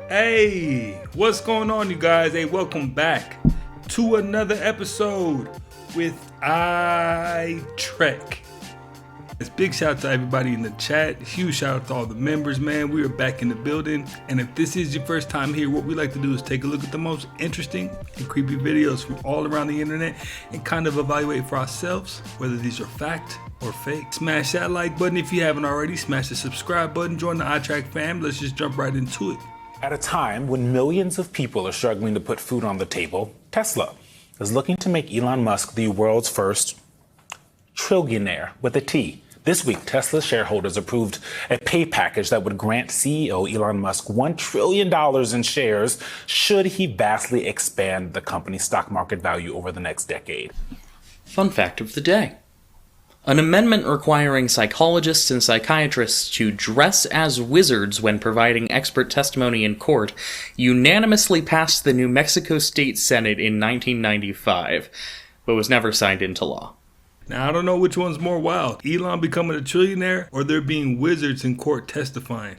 Hey, what's going on, you guys? Hey, welcome back to another episode with I Trek. It's big shout out to everybody in the chat. Huge shout out to all the members, man. We are back in the building. And if this is your first time here, what we like to do is take a look at the most interesting and creepy videos from all around the internet and kind of evaluate for ourselves whether these are fact or fake. Smash that like button if you haven't already. Smash the subscribe button. Join the iTrack fam. Let's just jump right into it. At a time when millions of people are struggling to put food on the table, Tesla is looking to make Elon Musk the world's first trillionaire with a T. This week, Tesla shareholders approved a pay package that would grant CEO Elon Musk $1 trillion in shares should he vastly expand the company's stock market value over the next decade. Fun fact of the day. An amendment requiring psychologists and psychiatrists to dress as wizards when providing expert testimony in court unanimously passed the New Mexico State Senate in 1995, but was never signed into law. Now, I don't know which one's more wild, Elon becoming a trillionaire or there being wizards in court testifying.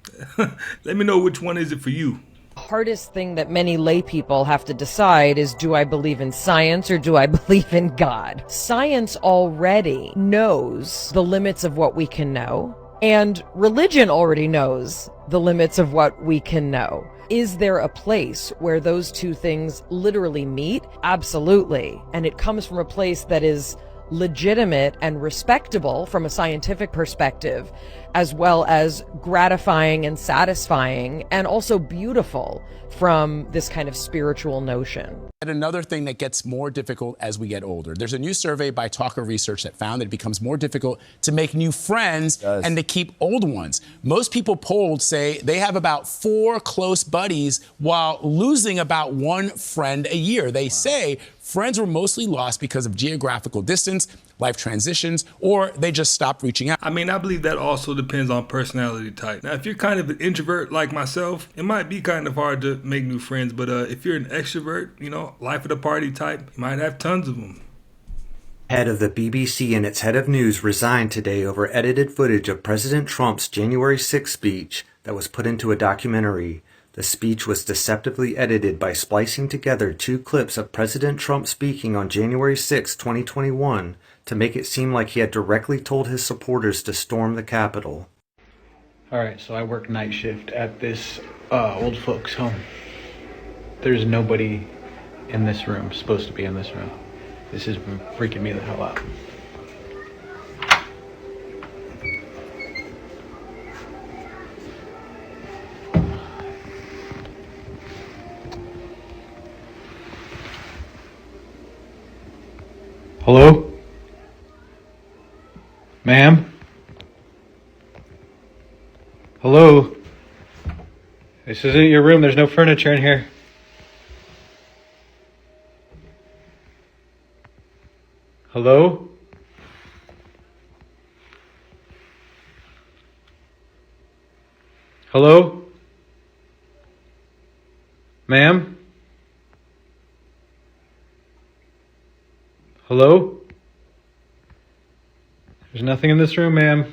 Let me know which one is it for you. Hardest thing that many lay people have to decide is, do I believe in science or do I believe in God? Science already knows the limits of what we can know, and religion already knows the limits of what we can know. Is there a place where those two things literally meet? Absolutely. And it comes from a place that is legitimate and respectable from a scientific perspective, as well as gratifying and satisfying and also beautiful from this kind of spiritual notion. And another thing that gets more difficult as we get older. There's a new survey by Talker Research that found that it becomes more difficult to make new friends and to keep old ones. Most people polled say they have about 4 close buddies while losing about 1 friend a year. They say friends were mostly lost because of geographical distance, life transitions, or they just stopped reaching out. I mean, I believe that also depends on personality type. Now, if you're kind of an introvert like myself, it might be kind of hard to make new friends. But if you're an extrovert, you know, life of the party type, you might have tons of them. Head of the BBC and its head of news resigned today over edited footage of President Trump's January 6th speech that was put into a documentary. The speech was deceptively edited by splicing together 2 clips of President Trump speaking on January 6, 2021, to make it seem like he had directly told his supporters to storm the Capitol. All right, so I work night shift at this old folks' home. There's nobody in this room supposed to be in this room. This has been freaking me the hell out. Hello? Ma'am? Hello? This isn't your room. There's no furniture in here. Hello? Hello? Ma'am? Hello? There's nothing in this room, ma'am.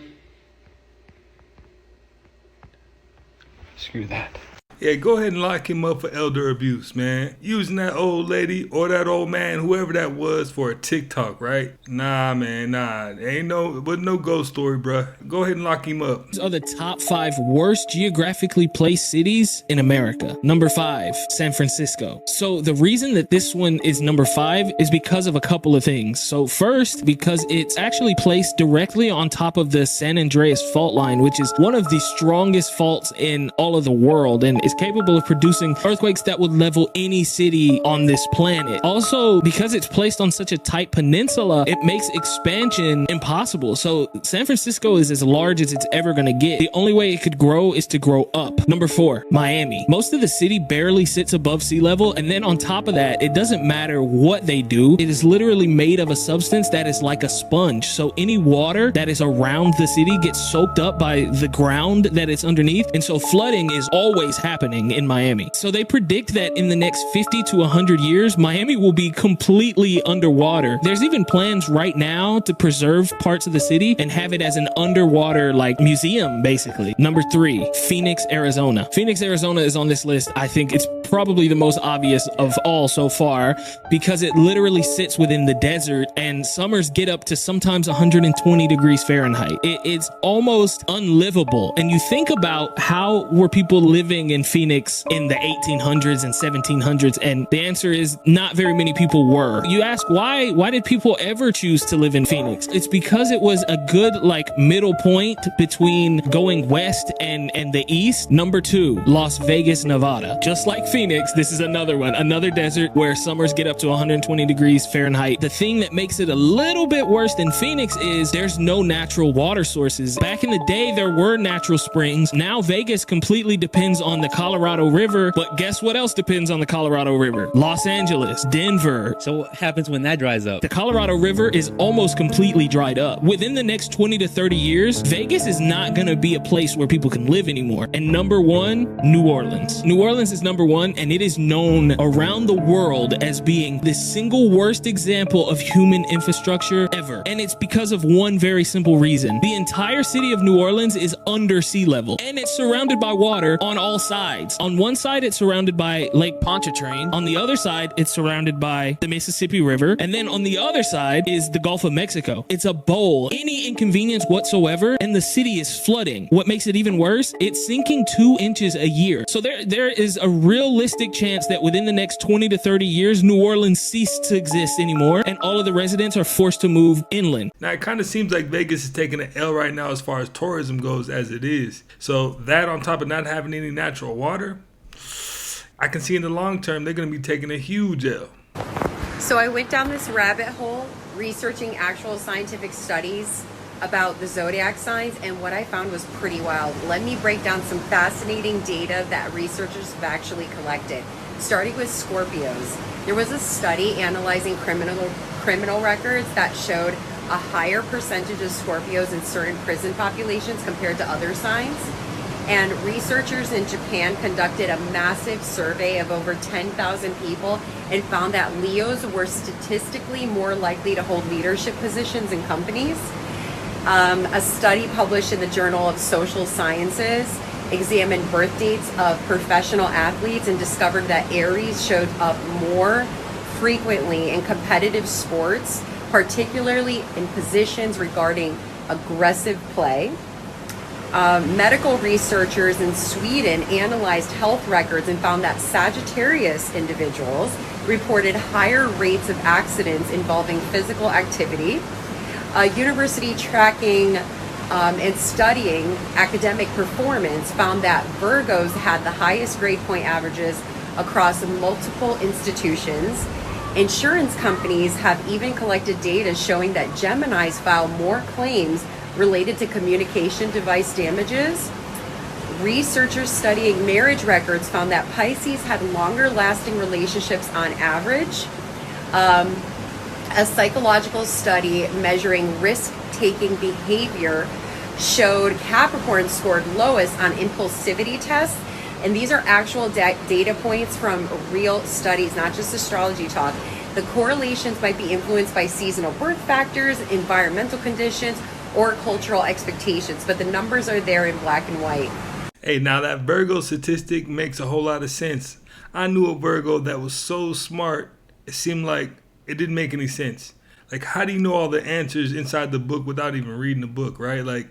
Screw that. Yeah, go ahead and lock him up for elder abuse, man. Using that old lady or that old man, whoever that was, for a TikTok, right? Nah, man, nah. Wasn't no ghost story, bruh. Go ahead and lock him up. These are the top 5 worst geographically placed cities in America. Number 5, San Francisco. So the reason that this one is number 5 is because of a couple of things. So first, because it's actually placed directly on top of the San Andreas fault line, which is one of the strongest faults in all of the world, and is capable of producing earthquakes that would level any city on this planet. Also, because it's placed on such a tight peninsula, it makes expansion impossible. So San Francisco is as large as it's ever going to get. The only way it could grow is to grow up. Number 4, Miami. Most of the city barely sits above sea level, and then on top of that, it doesn't matter what they do. It is literally made of a substance that is like a sponge. So any water that is around the city gets soaked up by the ground that it's underneath, and so flooding is always happening. happening in Miami. So they predict that in the next 50 to 100 years, Miami will be completely underwater. There's even plans right now to preserve parts of the city and have it as an underwater like museum, basically. Number 3, Phoenix, Arizona. Phoenix, Arizona is on this list. I think it's probably the most obvious of all so far because it literally sits within the desert and summers get up to sometimes 120 degrees Fahrenheit. It's almost unlivable. And you think about how were people living in Phoenix in the 1800s and 1700s, and the answer is not very many people were. You ask why did people ever choose to live in Phoenix? It's because it was a good like middle point between going west and the east. Number 2, Las Vegas, Nevada. Just like Phoenix, this is another one, another desert where summers get up to 120 degrees Fahrenheit. The thing that makes it a little bit worse than Phoenix is there's no natural water sources. Back in the day, there were natural springs. Now Vegas completely depends on the Colorado River, but guess what else depends on the Colorado River? Los Angeles, Denver. So what happens when that dries up? The Colorado River is almost completely dried up. Within the next 20 to 30 years, Vegas is not going to be a place where people can live anymore. And number 1, New Orleans. New Orleans is number 1, and it is known around the world as being the single worst example of human infrastructure ever. And it's because of one very simple reason. The entire city of New Orleans is under sea level, and it's surrounded by water on all sides. On one side, it's surrounded by Lake Pontchartrain. On the other side, it's surrounded by the Mississippi River. And then on the other side is the Gulf of Mexico. It's a bowl. Any inconvenience whatsoever, and the city is flooding. What makes it even worse, it's sinking 2 inches a year. So there is a realistic chance that within the next 20 to 30 years, New Orleans ceased to exist anymore, and all of the residents are forced to move inland. Now, it kind of seems like Vegas is taking an L right now as far as tourism goes as it is. So that on top of not having any natural water, I can see in the long term, they're going to be taking a huge L. So I went down this rabbit hole researching actual scientific studies about the zodiac signs, and what I found was pretty wild. Let me break down some fascinating data that researchers have actually collected. Starting with Scorpios, there was a study analyzing criminal records that showed a higher percentage of Scorpios in certain prison populations compared to other signs. And researchers in Japan conducted a massive survey of over 10,000 people and found that Leos were statistically more likely to hold leadership positions in companies. A study published in the Journal of Social Sciences examined birth dates of professional athletes and discovered that Aries showed up more frequently in competitive sports, particularly in positions regarding aggressive play. Medical researchers in Sweden analyzed health records and found that Sagittarius individuals reported higher rates of accidents involving physical activity. A university tracking and studying academic performance found that Virgos had the highest grade point averages across multiple institutions. Insurance companies have even collected data showing that Geminis file more claims related to communication device damages. Researchers studying marriage records found that Pisces had longer lasting relationships on average. A psychological study measuring risk-taking behavior showed Capricorn scored lowest on impulsivity tests. And these are actual data points from real studies, not just astrology talk. The correlations might be influenced by seasonal birth factors, environmental conditions, or cultural expectations, but the numbers are there in black and white. Hey, now that Virgo statistic makes a whole lot of sense. I knew a Virgo that was so smart, it seemed like it didn't make any sense. Like, how do you know all the answers inside the book without even reading the book, right? Like,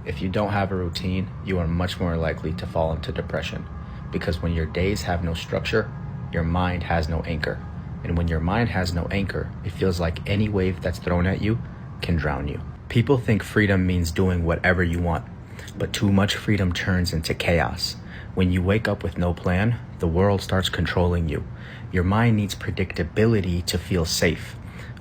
if you don't have a routine, you are much more likely to fall into depression, because when your days have no structure, your mind has no anchor. And when your mind has no anchor, it feels like any wave that's thrown at you can drown you. People think freedom means doing whatever you want, but too much freedom turns into chaos. When you wake up with no plan, the world starts controlling you. Your mind needs predictability to feel safe.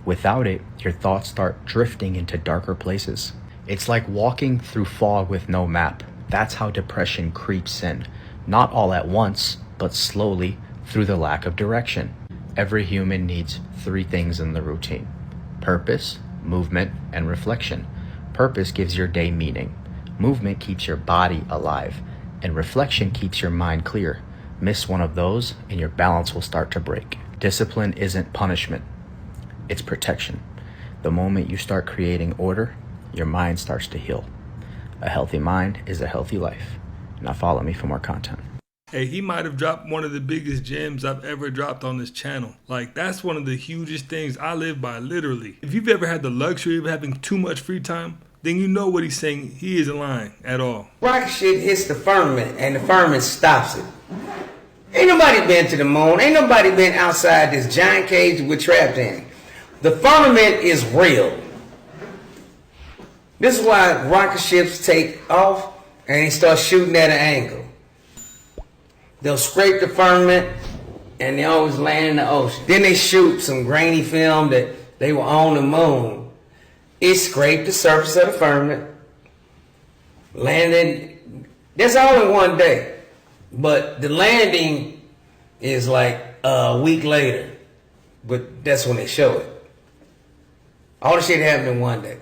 Without it, your thoughts start drifting into darker places. It's like walking through fog with no map. That's how depression creeps in. Not all at once, but slowly through the lack of direction. Every human needs 3 things in the routine: purpose, movement, and reflection. Purpose gives your day meaning. Movement keeps your body alive. And reflection keeps your mind clear. Miss one of those and your balance will start to break. Discipline isn't punishment, it's protection. The moment you start creating order, your mind starts to heal. A healthy mind is a healthy life. Now follow me for more content. Hey, he might have dropped one of the biggest gems I've ever dropped on this channel. Like, that's one of the hugest things I live by, literally. If you've ever had the luxury of having too much free time, then you know what he's saying. He isn't lying at all. Rocket shit hits the firmament, and the firmament stops it. Ain't nobody been to the moon. Ain't nobody been outside this giant cage we're trapped in. The firmament is real. This is why rocket ships take off and they start shooting at an angle. They'll scrape the firmament and they always land in the ocean. Then they shoot some grainy film that they were on the moon. It scraped the surface of the firmament, landed. That's all in one day. But the landing is like a week later. But that's when they show it. All the shit happened in one day.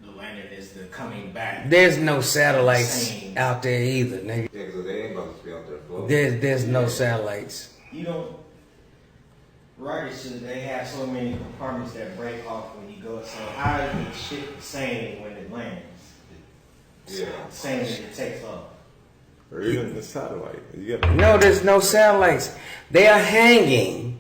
The landing is the coming back. There's no satellites out there either, nigga. Yeah, because they ain't about to be out there floating. There's no satellites. You know, rockets, they have so many compartments that break off when you go. So how is the shit the same when it lands? Yeah. Same as it takes off. Or even the satellite. No, there's no satellites. They are hanging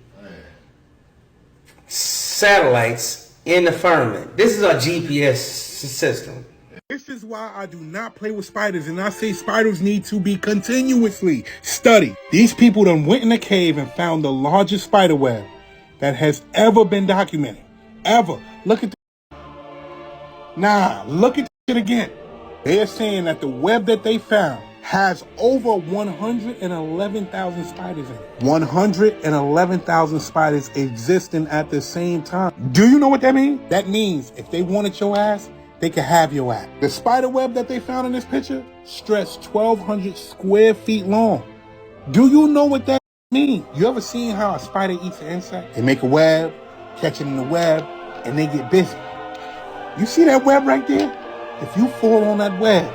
satellites in the firmament. This is our GPS system. This is why I do not play with spiders, and I say spiders need to be continuously studied. These people done went in a cave and found the largest spider web that has ever been documented. Ever. Look at the... Nah, look at the shit again. They're saying that the web that they found has over 111,000 spiders in it. 111,000 spiders existing at the same time. Do you know what that means? That means if they wanted your ass, they could have your ass. The spider web that they found in this picture stretched 1,200 square feet long. Do you know what that means? You ever seen how a spider eats an insect? They make a web, catch it in the web, and they get busy. You see that web right there? If you fall on that web,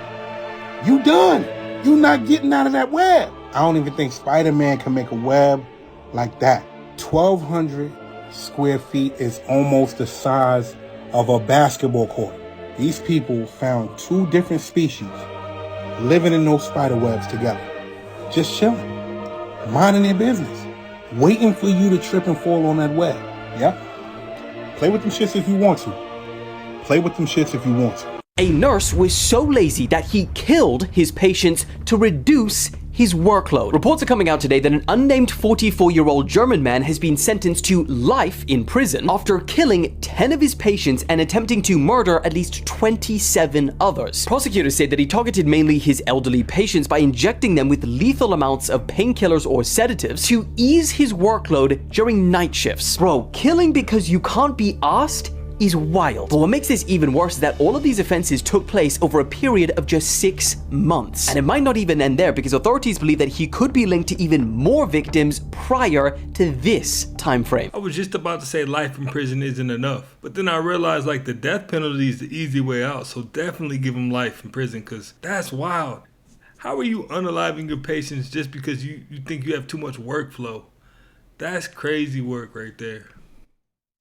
you done. You're not getting out of that web. I don't even think Spider-Man can make a web like that. 1,200 square feet is almost the size of a basketball court. These people found two different species living in those spider webs together. Just chilling, minding their business, waiting for you to trip and fall on that web. Yep. Play with them shits if you want to. Play with them shits if you want to. A nurse was so lazy that he killed his patients to reduce his workload. Reports are coming out today that an unnamed 44-year-old German man has been sentenced to life in prison after killing 10 of his patients and attempting to murder at least 27 others. Prosecutors said that he targeted mainly his elderly patients by injecting them with lethal amounts of painkillers or sedatives to ease his workload during night shifts. Bro, killing because you can't be asked is wild. But what makes this even worse is that all of these offenses took place over a period of just 6 months. And it might not even end there because authorities believe that he could be linked to even more victims prior to this time frame. I was just about to say life in prison isn't enough, but then I realized like the death penalty is the easy way out, so definitely give him life in prison because that's wild. How are you unaliving your patients just because you think you have too much workflow? That's crazy work right there.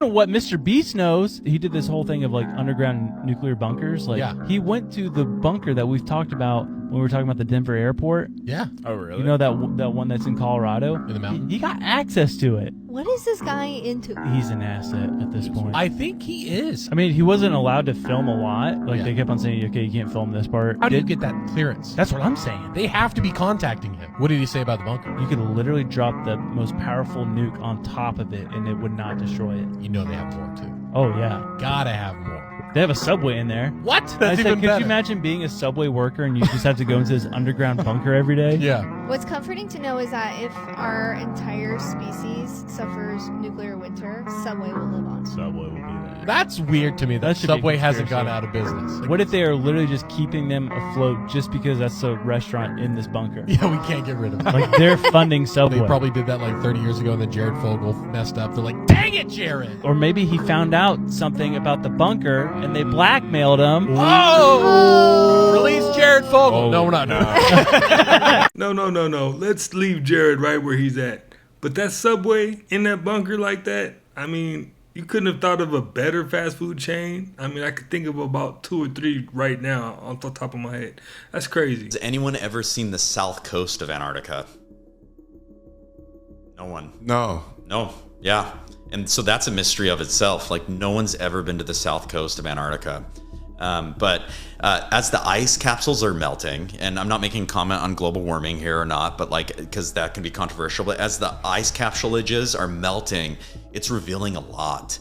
What Mr. Beast knows, he did this whole thing of like underground nuclear bunkers. Like he went to the bunker that we've talked about when we were talking about the Denver airport. Yeah. Oh, really? You know that one that's in Colorado? In the mountains? He got access to it. What is this guy into? He's an asset at this point. I think he is. I mean, he wasn't allowed to film a lot. Like they kept on saying, okay, you can't film this part. How do you get that clearance? That's what I'm saying. They have to be contacting him. What did he say about the bunker? You could literally drop the most powerful nuke on top of it and it would not destroy it. You know they have more too. Oh, yeah. Gotta have more. They have a subway in there. What? That's even better. Could you imagine being a subway worker and you just have to go into this underground bunker every day? Yeah. What's comforting to know is that if our entire species suffers nuclear winter, Subway will live on. Subway will be there. That's weird to me that Subway hasn't gone out of business. What if they are literally just keeping them afloat just because that's a restaurant in this bunker? Yeah, we can't get rid of it. Like they're funding Subway. They probably did that like 30 years ago and then Jared Fogle messed up. They're like, dang it, Jared! Or maybe he found out something about the bunker and they blackmailed him. Oh! Release Jared Fogle. No, we're not doing that. No. Let's leave Jared right where he's at. But that Subway in that bunker like that, I mean, you couldn't have thought of a better fast food chain. I mean, I could think of about 2 or 3 right now on the top of my head. That's crazy. Has anyone ever seen the south coast of Antarctica? No one. No. Yeah. And so that's a mystery of itself. Like, no one's ever been to the south coast of Antarctica. But as the ice capsules are melting, and I'm not making a comment on global warming here or not, but like, because that can be controversial, but as the ice capsulages are melting, it's revealing a lot.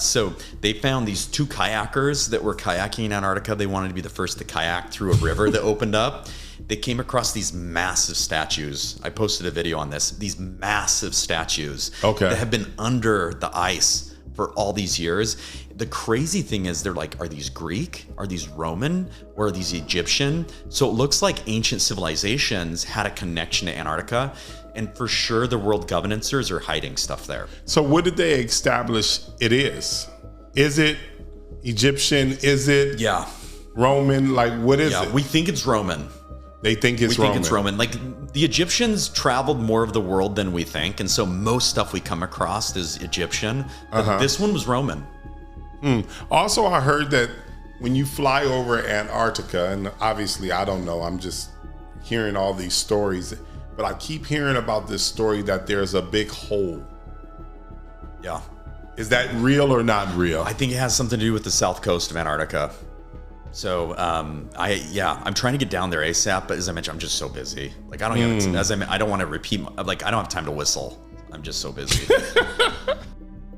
So they found these 2 kayakers that were kayaking in Antarctica. They wanted to be the first to kayak through a river that opened up. They came across these massive statues. I posted a video on this. These massive statues that have been under the ice for all these years. The crazy thing is, they're like, are these Greek? Are these Roman? Or are these Egyptian? So it looks like ancient civilizations had a connection to Antarctica. And for sure, the world governances are hiding stuff there. So what did they establish it is? Is it Egyptian? Is it Roman? Like, what is it? We think it's Roman. They think it's Roman. We think it's Roman. Like, the Egyptians traveled more of the world than we think. And so most stuff we come across is Egyptian. But this one was Roman. Also, I heard that when you fly over Antarctica, and obviously I don't know, I'm just hearing all these stories, but I keep hearing about this story that there's a big hole. Yeah. Is that real or not real? I think it has something to do with the south coast of Antarctica. So I'm trying to get down there ASAP, but as I mentioned, I'm just so busy. Like, I don't even, I don't want to repeat, like, I don't have time to whistle. I'm just so busy.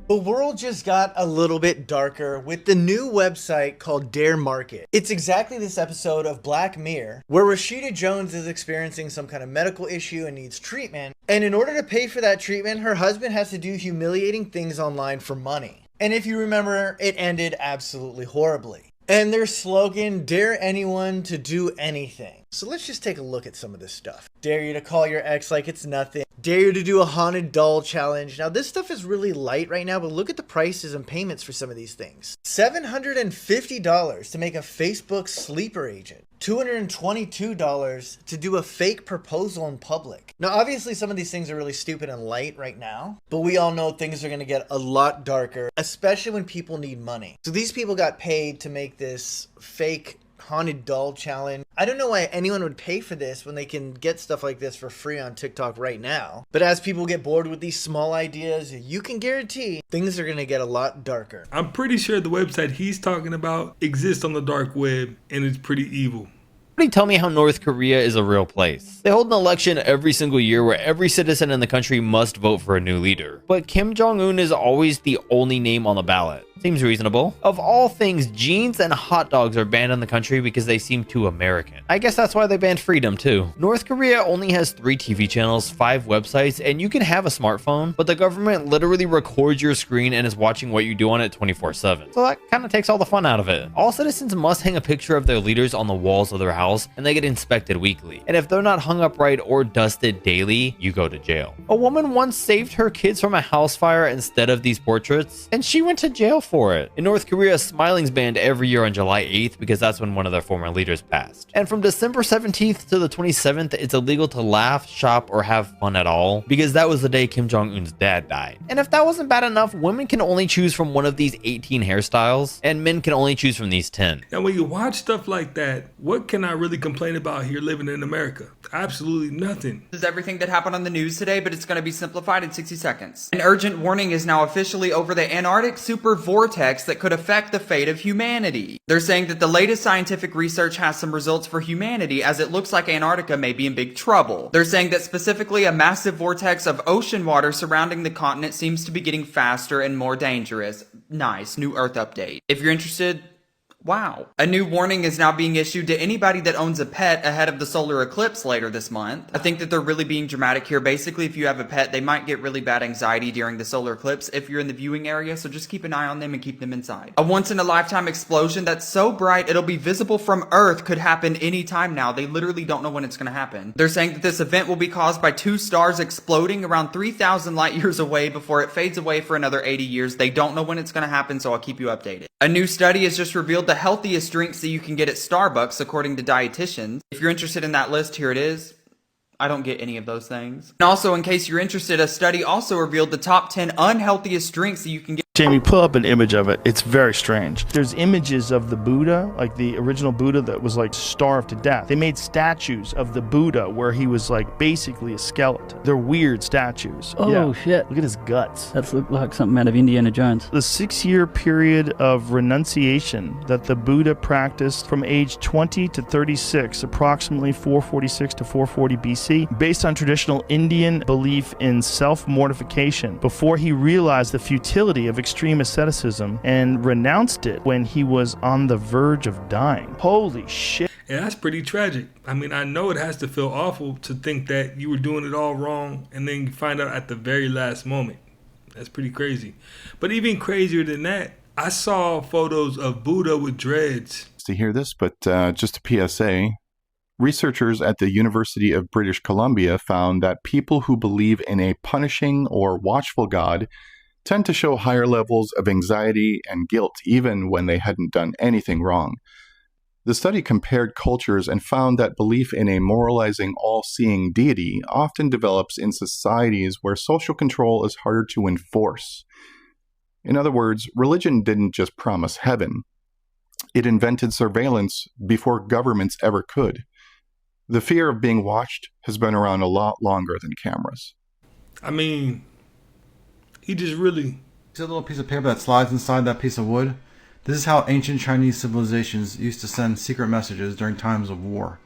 The world just got a little bit darker with the new website called Dare Market. It's exactly this episode of Black Mirror where Rashida Jones is experiencing some kind of medical issue and needs treatment. And in order to pay for that treatment, her husband has to do humiliating things online for money. And if you remember, it ended absolutely horribly. And their slogan, dare anyone to do anything. So let's just take a look at some of this stuff. Dare you to call your ex like it's nothing. Dare you to do a haunted doll challenge. Now this stuff is really light right now, but look at the prices and payments for some of these things. $750 to make a Facebook sleeper agent. $222 to do a fake proposal in public. Now obviously some of these things are really stupid and light right now, but we all know things are going to get a lot darker, especially when people need money. So these people got paid to make this fake haunted doll challenge. I don't know why anyone would pay for this when they can get stuff like this for free on TikTok right now. But as people get bored with these small ideas, you can guarantee things are going to get a lot darker. I'm pretty sure the website he's talking about exists on the dark web, and it's pretty evil. Tell me how North Korea is a real place. They hold an election every single year where every citizen in the country must vote for a new leader. But Kim Jong-un is always the only name on the ballot. Seems reasonable. Of all things, jeans and hot dogs are banned in the country because they seem too American. I guess that's why they banned freedom too. North Korea only has 3 TV channels, 5 websites, and you can have a smartphone, but the government literally records your screen and is watching what you do on it 24/7. So that kind of takes all the fun out of it. All citizens must hang a picture of their leaders on the walls of their house, and they get inspected weekly. And if they're not hung up right or dusted daily, you go to jail. A woman once saved her kids from a house fire instead of these portraits, and she went to jail for it. In North Korea, smiling's banned every year on July 8th because that's when one of their former leaders passed. And from December 17th to the 27th, it's illegal to laugh, shop, or have fun at all because that was the day Kim Jong-un's dad died. And if that wasn't bad enough, women can only choose from one of these 18 hairstyles, and men can only choose from these 10. Now, when you watch stuff like that, what can I really complain about here living in America? Absolutely nothing. This is everything that happened on the news today, but it's going to be simplified in 60 seconds. An urgent warning is now officially over the Antarctic super vortex that could affect the fate of humanity. They're saying that the latest scientific research has some results for humanity, as it looks like Antarctica may be in big trouble. They're saying that specifically a massive vortex of ocean water surrounding the continent seems to be getting faster and more dangerous. Nice, new Earth update. If you're interested, Wow. A new warning is now being issued to anybody that owns a pet ahead of the solar eclipse later this month. I think that they're really being dramatic here. Basically, if you have a pet, they might get really bad anxiety during the solar eclipse if you're in the viewing area, so just keep an eye on them and keep them inside. A once-in-a-lifetime explosion that's so bright it'll be visible from Earth could happen anytime now. They literally don't know when it's going to happen. They're saying that this event will be caused by 2 stars exploding around 3,000 light years away before it fades away for another 80 years. They don't know when it's going to happen, so I'll keep you updated. A new study has just revealed the healthiest drinks that you can get at Starbucks according to dietitians. If you're interested in that list, here it is. I don't get any of those things. And also, in case you're interested, a study also revealed the top 10 unhealthiest drinks that you can get. Jamie, pull up an image of it. It's very strange. There's images of the Buddha, like the original Buddha that was like starved to death. They made statues of the Buddha where he was like basically a skeleton. They're weird statues. Oh, shit. Look at his guts. That's look like something out of Indiana Jones. The 6-year period of renunciation that the Buddha practiced from age 20 to 36, approximately 446 to 440 BC, based on traditional Indian belief in self-mortification, before he realized the futility of extreme asceticism and renounced it when he was on the verge of dying. Holy shit. Yeah, that's pretty tragic. I mean, I know it has to feel awful to think that you were doing it all wrong and then you find out at the very last moment. That's pretty crazy. But even crazier than that, I saw photos of Buddha with dreads. To hear this, but just a PSA. Researchers at the University of British Columbia found that people who believe in a punishing or watchful God tend to show higher levels of anxiety and guilt even when they hadn't done anything wrong. The study compared cultures and found that belief in a moralizing, all-seeing deity often develops in societies where social control is harder to enforce. In other words, religion didn't just promise heaven. It invented surveillance before governments ever could. The fear of being watched has been around a lot longer than cameras. I mean, he just really... See a little piece of paper that slides inside that piece of wood? This is how ancient Chinese civilizations used to send secret messages during times of war.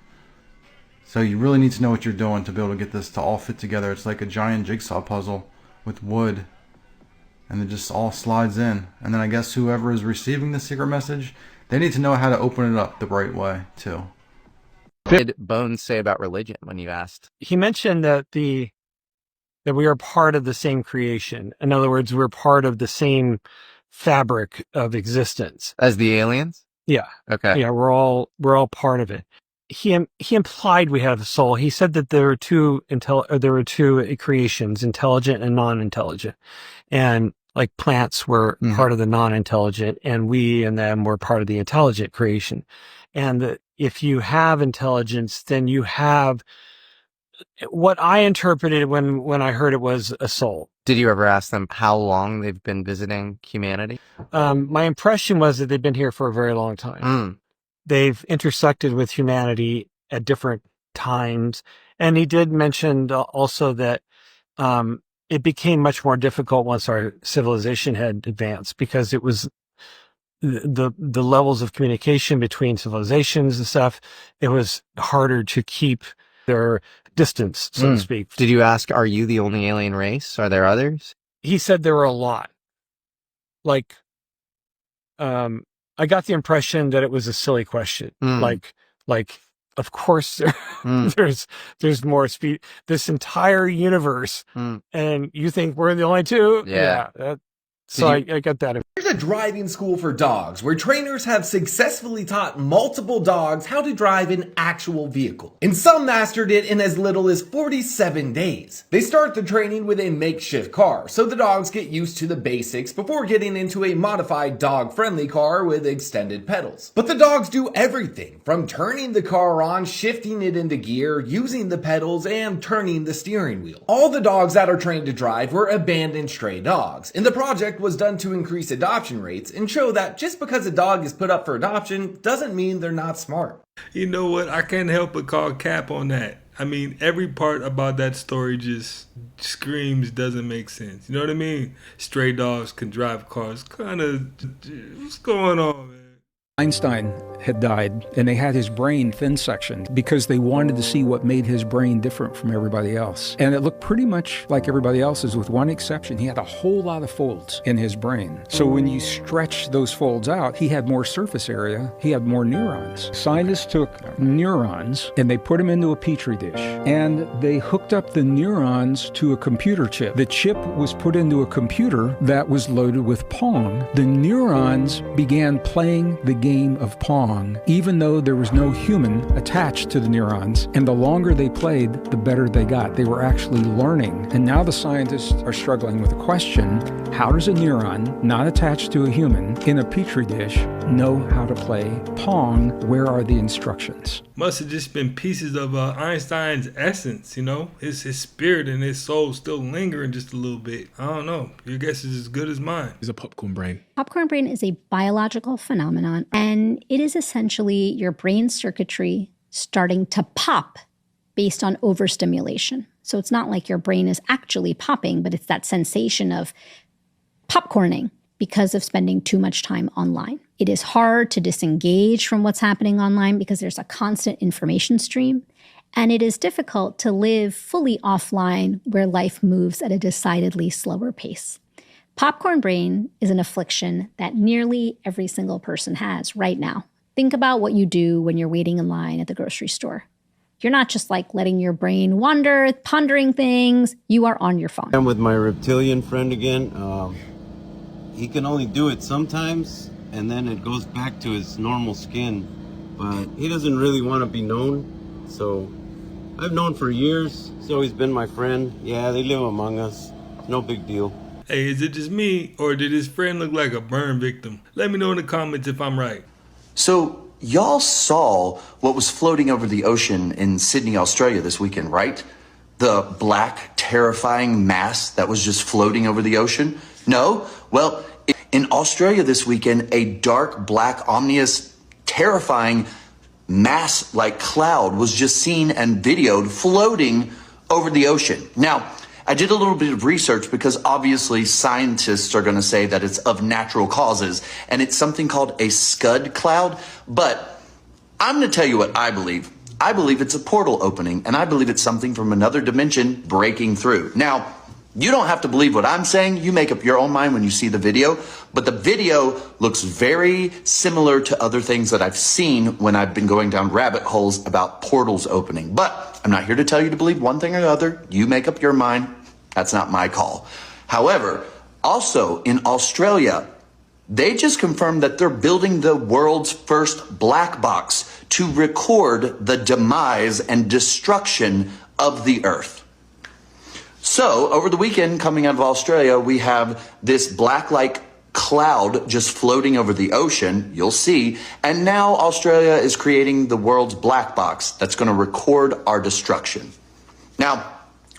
So you really need to know what you're doing to be able to get this to all fit together. It's like a giant jigsaw puzzle with wood. And it just all slides in. And then I guess whoever is receiving the secret message, they need to know how to open it up the right way, too. What did Bones say about religion when you asked? He mentioned that that we are part of the same creation. In other words, we're part of the same fabric of existence. As the aliens? Yeah. Okay. Yeah, we're all part of it. He implied we have a soul. He said that there were two creations, intelligent and non-intelligent, and like plants were part of the non-intelligent, and we and them were part of the intelligent creation. And that if you have intelligence, then you have what I interpreted when I heard it was a soul. Did you ever ask them how long they've been visiting humanity? My impression was that they've been here for a very long time. They've intersected with humanity at different times. And he did mention also that it became much more difficult once our civilization had advanced, because it was the levels of communication between civilizations and stuff. It was harder to keep their distance, so to speak. Did you ask, are you the only alien race? Are there others? He said there were a lot. Like, I got the impression that it was a silly question. Like, of course, there's more speed. This entire universe, and you think we're the only two? Yeah. I got that. Here's a driving school for dogs, where trainers have successfully taught multiple dogs how to drive an actual vehicle. And some mastered it in as little as 47 days. They start the training with a makeshift car, so the dogs get used to the basics before getting into a modified dog-friendly car with extended pedals. But the dogs do everything, from turning the car on, shifting it into gear, using the pedals, and turning the steering wheel. All the dogs that are trained to drive were abandoned stray dogs, and the project was done to increase adoption rates and show that just because a dog is put up for adoption doesn't mean they're not smart. You know what? I can't help but call cap on that. I mean, every part about that story just screams doesn't make sense. You know what I mean? Stray dogs can drive cars. Kind of, what's going on, man? Einstein had died, and they had his brain thin sectioned because they wanted to see what made his brain different from everybody else. And it looked pretty much like everybody else's, with one exception. He had a whole lot of folds in his brain. So when you stretch those folds out, he had more surface area, he had more neurons. Scientists took neurons and they put them into a petri dish, and they hooked up the neurons to a computer chip. The chip was put into a computer that was loaded with Pong. The neurons began playing the game of Pong, even though there was no human attached to the neurons. And the longer they played, the better they got. They were actually learning. And now the scientists are struggling with the question, how does a neuron not attached to a human in a petri dish know how to play Pong? Where are the instructions? Must have just been pieces of Einstein's essence, you know? His spirit and his soul still lingering just a little bit. I don't know. Your guess is as good as mine. It's a popcorn brain. Popcorn brain is a biological phenomenon, and it is essentially your brain circuitry starting to pop based on overstimulation. So it's not like your brain is actually popping, but it's that sensation of popcorning because of spending too much time online. It is hard to disengage from what's happening online because there's a constant information stream, and it is difficult to live fully offline where life moves at a decidedly slower pace. Popcorn brain is an affliction that nearly every single person has right now. Think about what you do when you're waiting in line at the grocery store. You're not just like letting your brain wander, pondering things. You are on your phone. I'm with my reptilian friend again. He can only do it sometimes, and then it goes back to his normal skin. But he doesn't really want to be known. So I've known for years. He's always been my friend. Yeah, they live among us. No big deal. Hey, is it just me, or did his friend look like a burn victim? Let me know in the comments if I'm right. So, y'all saw what was floating over the ocean in Sydney, Australia this weekend, right? The black, terrifying mass that was just floating over the ocean? No? Well, in Australia this weekend, a dark, black, ominous, terrifying mass-like cloud was just seen and videoed floating over the ocean. Now, I did a little bit of research because obviously scientists are going to say that it's of natural causes, and it's something called a scud cloud. But I'm going to tell you what I believe. I believe it's a portal opening, and I believe it's something from another dimension breaking through. Now, you don't have to believe what I'm saying. You make up your own mind when you see the video. But the video looks very similar to other things that I've seen when I've been going down rabbit holes about portals opening. But I'm not here to tell you to believe one thing or the other. You make up your mind. That's not my call. However, also in Australia, they just confirmed that they're building the world's first black box to record the demise and destruction of the Earth. So, over the weekend, coming out of Australia, we have this black-like cloud just floating over the ocean, you'll see, and now Australia is creating the world's black box that's going to record our destruction. Now,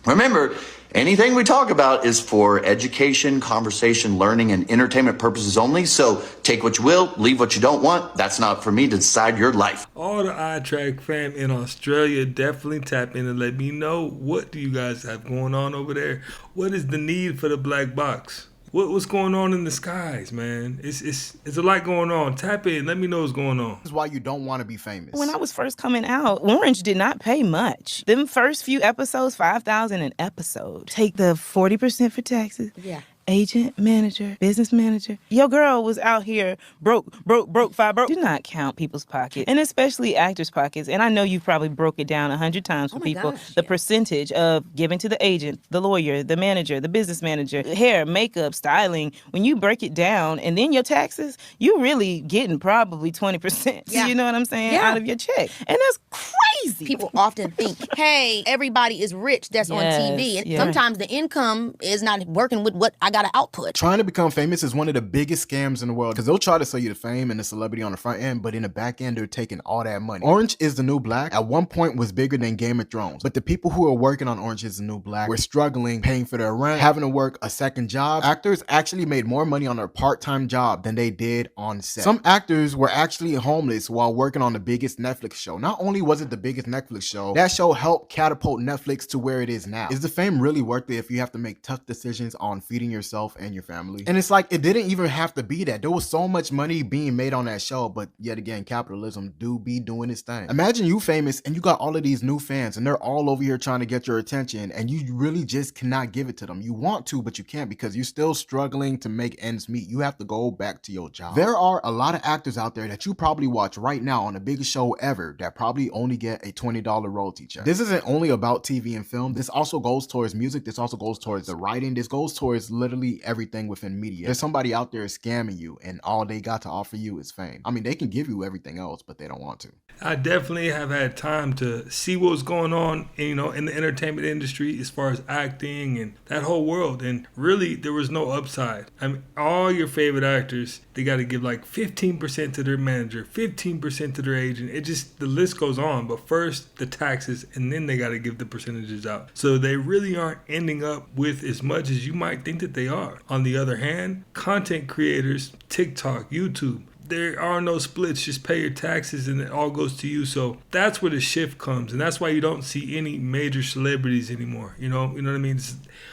remember, anything we talk about is for education, conversation, learning, and entertainment purposes only, so take what you will, leave what you don't want. That's not for me to decide your life. All the iTrack fam in Australia, definitely tap in and let me know, what do you guys have going on over there? What is the need for the black box? What's going on in the skies, man? It's a lot going on. Tap in. Let me know what's going on. This is why you don't want to be famous. When I was first coming out, Orange did not pay much. Them first few episodes, $5,000 an episode. Take the 40% for taxes. Yeah. Agent, manager, business manager. Your girl was out here broke, five broke. Do not count people's pockets, and especially actors' pockets. And I know you've probably broke it down 100 times for people. The percentage of giving to the agent, the lawyer, the manager, the business manager, hair, makeup, styling. When you break it down, and then your taxes, you really getting probably 20%. Yeah. You know what I'm saying? Out of your check, and that's crazy. People often think, hey, everybody is rich that's on TV. And sometimes the income is not working with what I got to output. Trying to become famous is one of the biggest scams in the world because they'll try to sell you the fame and the celebrity on the front end, but in the back end, they're taking all that money. Orange is the New Black at one point was bigger than Game of Thrones, but the people who are working on Orange is the New Black were struggling, paying for their rent, having to work a second job. Actors actually made more money on their part-time job than they did on set. Some actors were actually homeless while working on the biggest Netflix show. Not only was it the biggest Netflix show, that show helped catapult Netflix to where it is now. Is the fame really worth it if you have to make tough decisions on feeding your yourself and your family. And it's like, it didn't even have to be that. There was so much money being made on that show, but yet again, capitalism do be doing its thing. Imagine you famous and you got all of these new fans and they're all over here trying to get your attention and you really just cannot give it to them. You want to, but you can't because you're still struggling to make ends meet. You have to go back to your job. There are a lot of actors out there that you probably watch right now on the biggest show ever that probably only get a $20 royalty check. This isn't only about TV and film. This also goes towards music. This also goes towards the writing. This goes towards literally everything within media. There's somebody out there scamming you and all they got to offer you is fame. I mean, they can give you everything else, but they don't want to. I definitely have had time to see what was going on, in the entertainment industry as far as acting and that whole world. And really, there was no upside. I mean, all your favorite actors, they got to give like 15% to their manager, 15% to their agent. The list goes on. But first, the taxes, and then they got to give the percentages out. So they really aren't ending up with as much as you might think that they are. On the other hand, content creators, TikTok, YouTube, there are no splits. Just pay your taxes and it all goes to you. So that's where the shift comes. And that's why you don't see any major celebrities anymore. You know what I mean?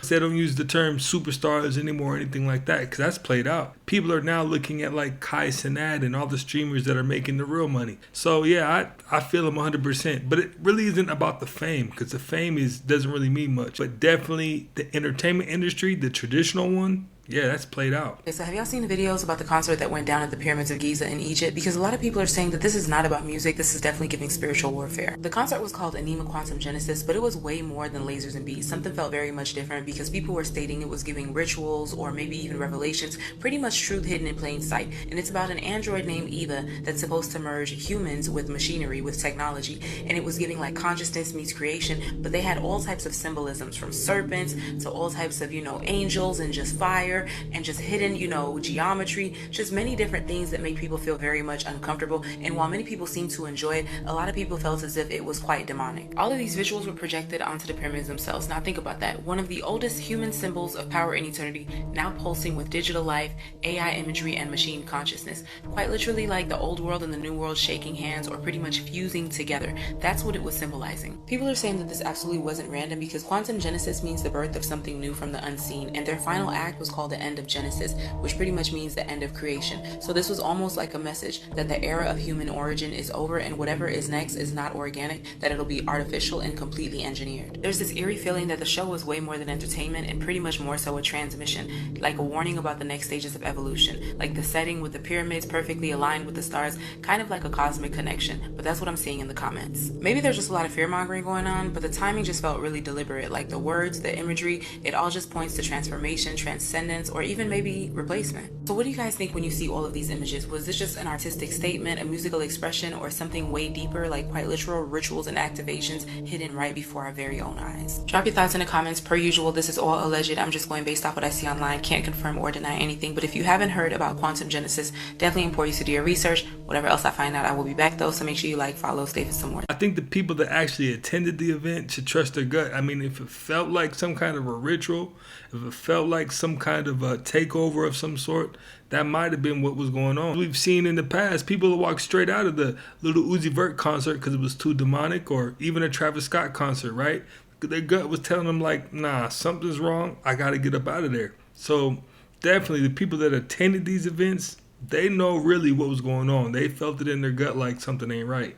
They don't use the term superstars anymore or anything like that because that's played out. People are now looking at like Kai Cenat and all the streamers that are making the real money. So yeah, I feel them 100%. But it really isn't about the fame because the fame doesn't really mean much. But definitely the entertainment industry, the traditional one, yeah, that's played out. Okay, so have y'all seen the videos about the concert that went down at the pyramids of Giza in Egypt? Because a lot of people are saying that this is not about music, this is definitely giving spiritual warfare. The concert was called Anima Quantum Genesis, but it was way more than lasers and beats. Something felt very much different because people were stating it was giving rituals or maybe even revelations, pretty much truth hidden in plain sight. And it's about an android named Eva that's supposed to merge humans with machinery, with technology. And it was giving like consciousness meets creation, but they had all types of symbolisms from serpents to all types of, angels and just fire and just hidden, geometry, just many different things that make people feel very much uncomfortable. And while many people seem to enjoy it, a lot of people felt as if it was quite demonic. All of these visuals were projected onto the pyramids themselves. Now think about that. One of the oldest human symbols of power and eternity, now pulsing with digital life, AI imagery, and machine consciousness. Quite literally like the old world and the new world shaking hands or pretty much fusing together. That's what it was symbolizing. People are saying that this absolutely wasn't random because quantum genesis means the birth of something new from the unseen, and their final act was called the end of Genesis, which pretty much means the end of creation. So this was almost like a message that the era of human origin is over and whatever is next is not organic, that it'll be artificial and completely engineered. There's this eerie feeling that the show was way more than entertainment and pretty much more so a transmission, like a warning about the next stages of evolution, like the setting with the pyramids perfectly aligned with the stars, kind of like a cosmic connection, but that's what I'm seeing in the comments. Maybe there's just a lot of fear-mongering going on, but the timing just felt really deliberate, like the words, the imagery, it all just points to transformation, transcendence, or even maybe replacement. So what do you guys think when you see all of these images? Was this just an artistic statement, a musical expression, or something way deeper, like quite literal rituals and activations hidden right before our very own eyes? Drop your thoughts in the comments. Per usual, this is all alleged. I'm just going based off what I see online. Can't confirm or deny anything, but if you haven't heard about quantum genesis, definitely implore you to do your research. Whatever else I find out, I will be back though, so make sure you like, follow, stay for some more. I think the people that actually attended the event should trust their gut. I mean, if it felt like some kind of a ritual, if it felt like some kind of a takeover of some sort, that might have been what was going on. We've seen in the past people who walk straight out of the Little Uzi Vert concert because it was too demonic, or even a Travis Scott concert, right? Their gut was telling them like, nah, something's wrong. I got to get up out of there. So definitely the people that attended these events, they know really what was going on. They felt it in their gut like something ain't right.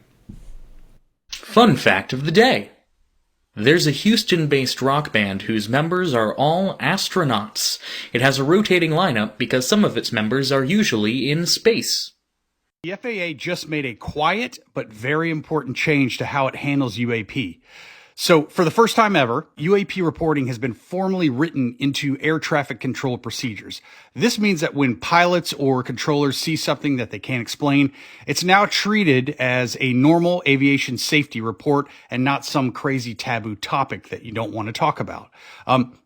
Fun fact of the day. There's a Houston-based rock band whose members are all astronauts. It has a rotating lineup because some of its members are usually in space. The FAA just made a quiet but very important change to how it handles UAP. So, for the first time ever, UAP reporting has been formally written into air traffic control procedures. This means that when pilots or controllers see something that they can't explain, it's now treated as a normal aviation safety report and not some crazy taboo topic that you don't want to talk about.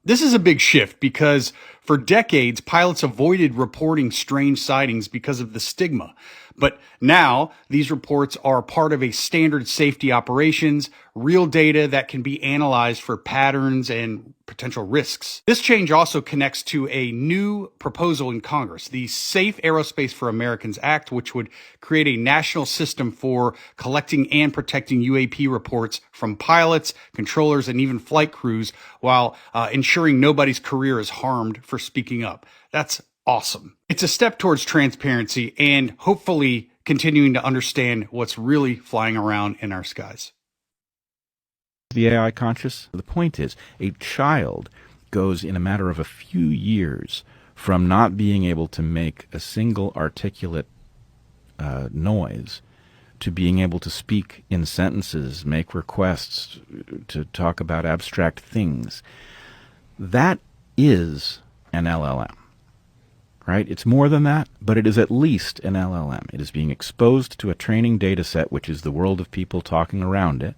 This is a big shift because for decades, pilots avoided reporting strange sightings because of the stigma. But now these reports are part of a standard safety operations, real data that can be analyzed for patterns and potential risks. This change also connects to a new proposal in Congress, the Safe Aerospace for Americans Act, which would create a national system for collecting and protecting UAP reports from pilots, controllers, and even flight crews while ensuring nobody's career is harmed for speaking up. That's awesome. It's a step towards transparency and hopefully continuing to understand what's really flying around in our skies. The AI conscious? The point is, a child goes in a matter of a few years from not being able to make a single articulate noise to being able to speak in sentences, make requests, to talk about abstract things. That is an LLM. Right? It's more than that, but it is at least an LLM. It is being exposed to a training data set, which is the world of people talking around it.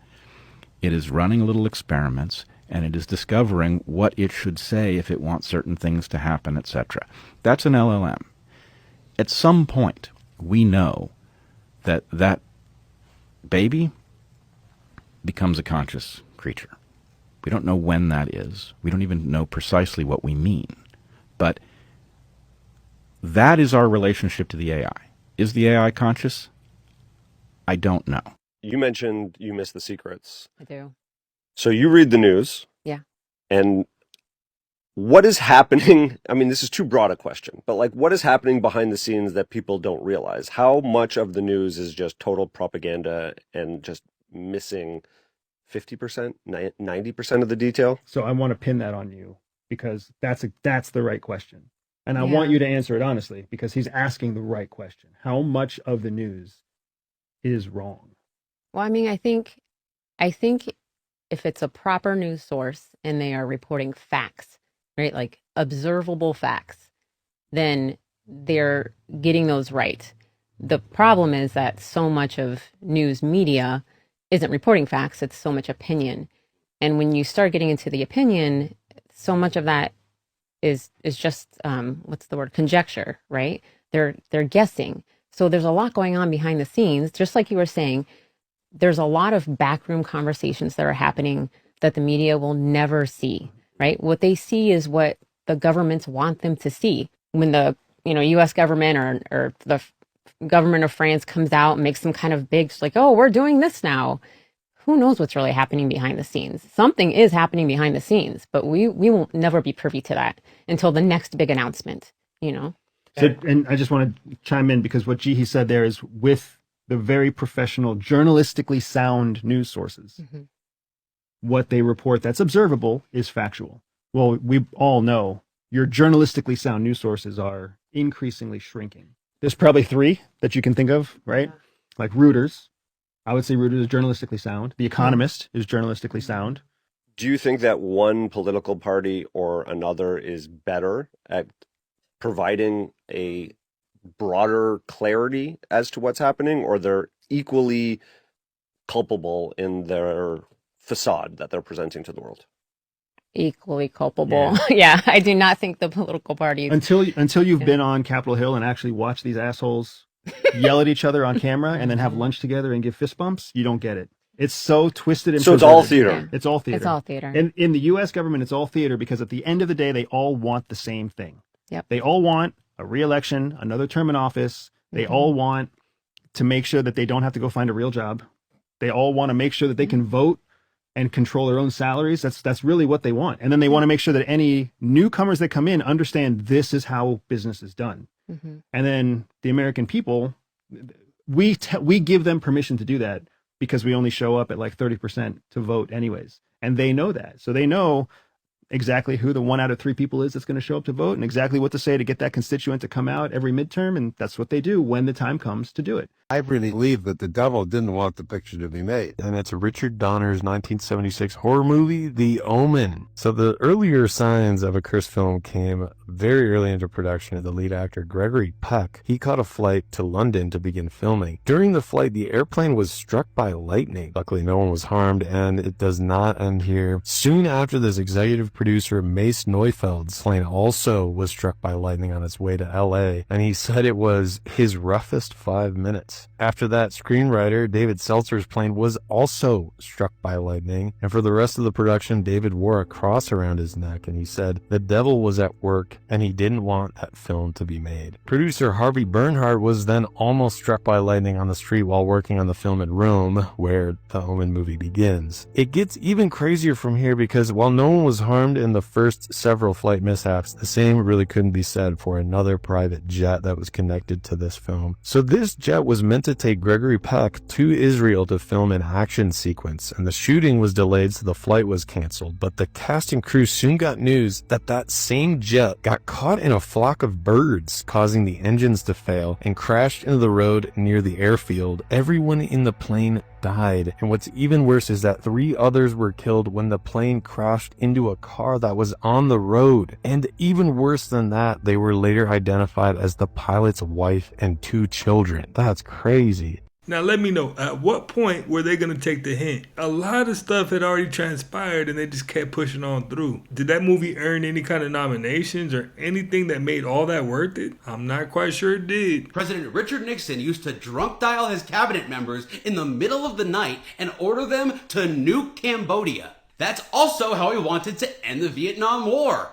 It is running little experiments, and it is discovering what it should say if it wants certain things to happen, etc. That's an LLM. At some point, we know that that baby becomes a conscious creature. We don't know when that is. We don't even know precisely what we mean. But that is our relationship to the AI. Is the AI conscious? I don't know. You mentioned you miss the secrets. I do. So you read the news. Yeah. And what is happening? I mean, this is too broad a question, but like, what is happening behind the scenes that people don't realize? How much of the news is just total propaganda and just missing 50%, 90% of the detail? So I want to pin that on you because that's the right question. And I want you to answer it honestly because he's asking the right question. How much of the news is wrong? Well, I mean, I think if it's a proper news source and they are reporting facts, right, like observable facts, then they're getting those right. The problem is that so much of news media isn't reporting facts, it's so much opinion. And when you start getting into the opinion, so much of that is just what's the word, conjecture, right? They're guessing. So there's a lot going on behind the scenes. Just like you were saying, there's a lot of backroom conversations that are happening that the media will never see, right? What they see is what the governments want them to see. When the U.S. government or the government of France comes out and makes some kind of big, like, oh, we're doing this now. Who knows what's really happening behind the scenes? Something is happening behind the scenes, but we won't never be privy to that until the next big announcement, So, and I just want to chime in because what Jihi said there is with the very professional, journalistically sound news sources, what they report that's observable is factual. Well, we all know your journalistically sound news sources are increasingly shrinking. There's probably three that you can think of, right? Like Reuters. I would say Reuters is journalistically sound. The Economist is journalistically sound. Do you think that one political party or another is better at providing a broader clarity as to what's happening, or they're equally culpable in their facade that they're presenting to the world? Equally culpable. Yeah, I do not think the political parties. Until you've been on Capitol Hill and actually watched these assholes yell at each other on camera and then have lunch together and give fist bumps, you don't get it. It's so twisted and so it's all theater. It's all theater. It's all theater. And in the U.S. government, it's all theater because at the end of the day, they all want the same thing. Yep. They all want a re-election, another term in office. They all want to make sure that they don't have to go find a real job. They all want to make sure that they can vote and control their own salaries. That's really what they want. And then they want to make sure that any newcomers that come in understand this is how business is done. And then the American people, we give them permission to do that because we only show up at like 30% to vote anyways. And they know that. So they know exactly who the 1 out of 3 people is that's going to show up to vote and exactly what to say to get that constituent to come out every midterm. And that's what they do when the time comes to do it. I really believe that the devil didn't want the picture to be made. And it's Richard Donner's 1976 horror movie, The Omen. So the earlier signs of a cursed film came very early into production. The lead actor, Gregory Peck, he caught a flight to London to begin filming. During the flight, the airplane was struck by lightning. Luckily, no one was harmed, and it does not end here. Soon after this executive producer Mace Neufeld's plane also was struck by lightning on its way to LA, and he said it was his roughest 5 minutes. After that, screenwriter David Seltzer's plane was also struck by lightning, and for the rest of the production, David wore a cross around his neck, and he said the devil was at work and he didn't want that film to be made. Producer Harvey Bernhardt was then almost struck by lightning on the street while working on the film in Rome, where the Omen movie begins. It gets even crazier from here because while no one was harmed in the first several flight mishaps, the same really couldn't be said for another private jet that was connected to this film. So this jet was meant to take Gregory Peck to Israel to film an action sequence, and the shooting was delayed so the flight was canceled, but the cast and crew soon got news that that same jet got caught in a flock of birds, causing the engines to fail and crashed into the road near the airfield. Everyone in the plane died, and what's even worse is that 3 others were killed when the plane crashed into a car that was on the road. And even worse than that, they were later identified as the pilot's wife and 2 children. That's crazy. Now let me know, at what point were they going to take the hint? A lot of stuff had already transpired and they just kept pushing on through. Did that movie earn any kind of nominations or anything that made all that worth it? I'm not quite sure it did. President Richard Nixon used to drunk dial his cabinet members in the middle of the night and order them to nuke Cambodia. That's also how he wanted to end the Vietnam War.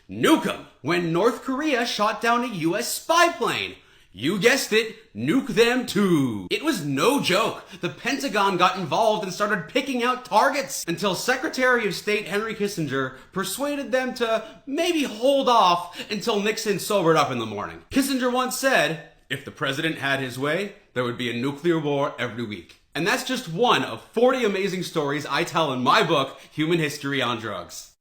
Nuke 'em when North Korea shot down a US spy plane. You guessed it, nuke them too. It was no joke. The Pentagon got involved and started picking out targets until Secretary of State Henry Kissinger persuaded them to maybe hold off until Nixon sobered up in the morning. Kissinger once said, if the president had his way, there would be a nuclear war every week. And that's just one of 40 amazing stories I tell in my book, Human History on Drugs.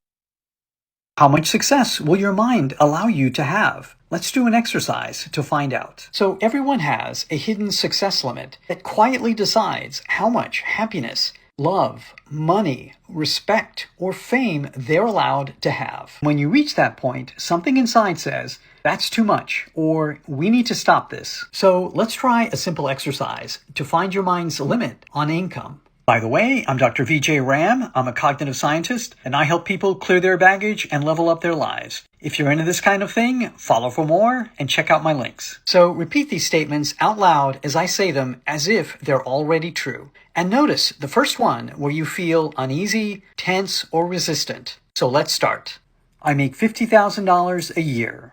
How much success will your mind allow you to have? Let's do an exercise to find out. So everyone has a hidden success limit that quietly decides how much happiness, love, money, respect, or fame they're allowed to have. When you reach that point, something inside says, that's too much, or we need to stop this. So let's try a simple exercise to find your mind's limit on income. By the way, I'm Dr. Vijay Ram. I'm a cognitive scientist, and I help people clear their baggage and level up their lives. If you're into this kind of thing, follow for more and check out my links. So repeat these statements out loud as I say them as if they're already true. And notice the first one where you feel uneasy, tense, or resistant. So let's start. I make $50,000 a year.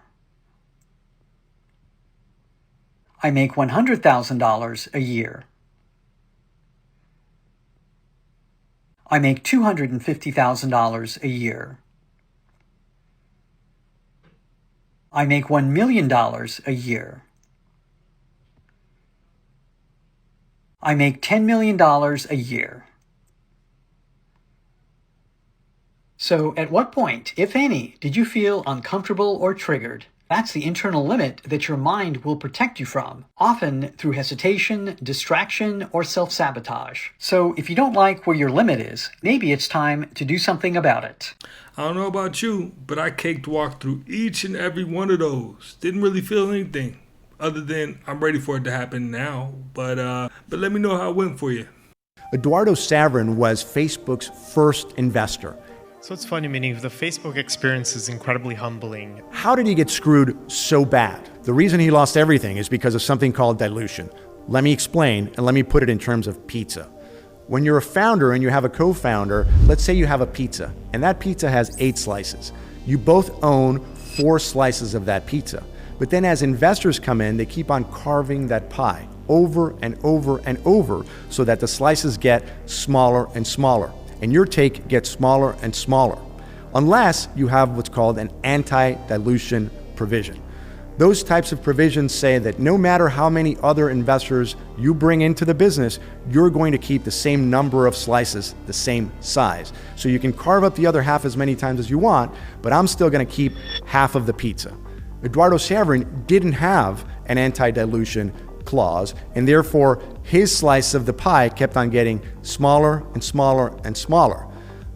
I make $100,000 a year. I make $250,000 a year. I make $1 million a year. I make $10 million a year. So at what point, if any, did you feel uncomfortable or triggered? That's the internal limit that your mind will protect you from, often through hesitation, distraction, or self-sabotage. So if you don't like where your limit is, maybe it's time to do something about it. I don't know about you, but I caked walked through each and every one of those. Didn't really feel anything other than I'm ready for it to happen now. But let me know how it went for you. Eduardo Saverin was Facebook's first investor. So it's funny, meaning the Facebook experience is incredibly humbling. How did he get screwed so bad? The reason he lost everything is because of something called dilution. Let me explain, and let me put it in terms of pizza. When you're a founder and you have a co-founder, let's say you have a pizza, and that pizza has 8 slices. You both own 4 slices of that pizza. But then as investors come in, they keep on carving that pie over and over and over so that the slices get smaller and smaller. And your take gets smaller and smaller, unless you have what's called an anti-dilution provision. Those types of provisions say that no matter how many other investors you bring into the business, you're going to keep the same number of slices, the same size. So you can carve up the other half as many times as you want, but I'm still going to keep half of the pizza. Eduardo Saverin didn't have an anti-dilution clause, and therefore his slice of the pie kept on getting smaller and smaller and smaller.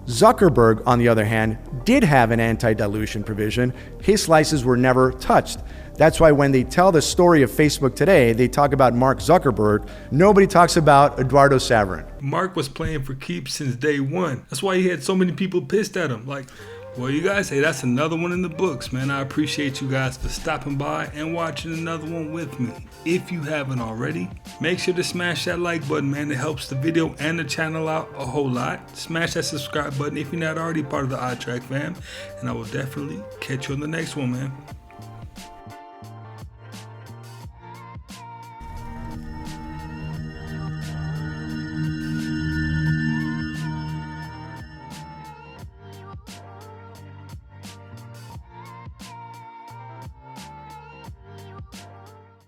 Zuckerberg, on the other hand, did have an anti-dilution provision. His slices were never touched. That's why when they tell the story of Facebook today, they talk about Mark Zuckerberg. Nobody talks about Eduardo Saverin. Mark was playing for keeps since day one. That's why he had so many people pissed at him. Like, Well, you guys, hey, that's another one in the books, man. I appreciate you guys for stopping by and watching another one with me. If you haven't already, make sure to smash that like button, man. It helps the video and the channel out a whole lot. Smash that subscribe button if you're not already part of the iTrack fam. And I will definitely catch you on the next one, man.